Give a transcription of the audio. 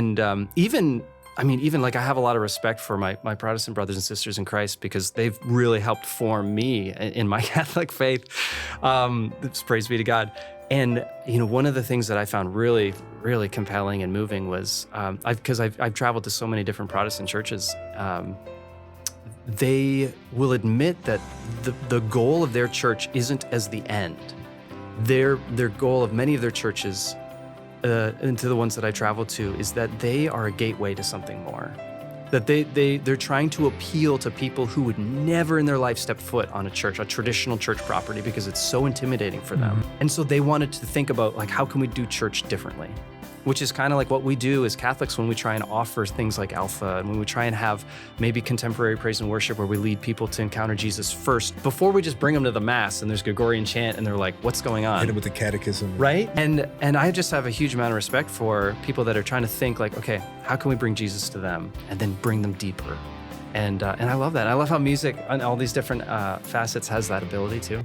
And even like I have a lot of respect for my Protestant brothers and sisters in Christ because they've really helped form me in my Catholic faith. Praise be to God. And one of the things that I found really, really compelling and moving was because I've traveled to so many different Protestant churches. They will admit that the goal of their church isn't as the end. Their goal of many of their churches, and to the ones that I travel to, is that they are a gateway to something more. That they're trying to appeal to people who would never in their life step foot on a traditional church property, because it's so intimidating for them. And so they wanted to think about, like, how can we do church differently? Which is kind of like what we do as Catholics when we try and offer things like Alpha, and when we try and have maybe contemporary praise and worship where we lead people to encounter Jesus first before we just bring them to the Mass and there's Gregorian chant and they're like, what's going on? Hit them with the catechism. Right? And I just have a huge amount of respect for people that are trying to think like, okay, how can we bring Jesus to them and then bring them deeper? And I love that. I love how music on all these different facets has that ability too.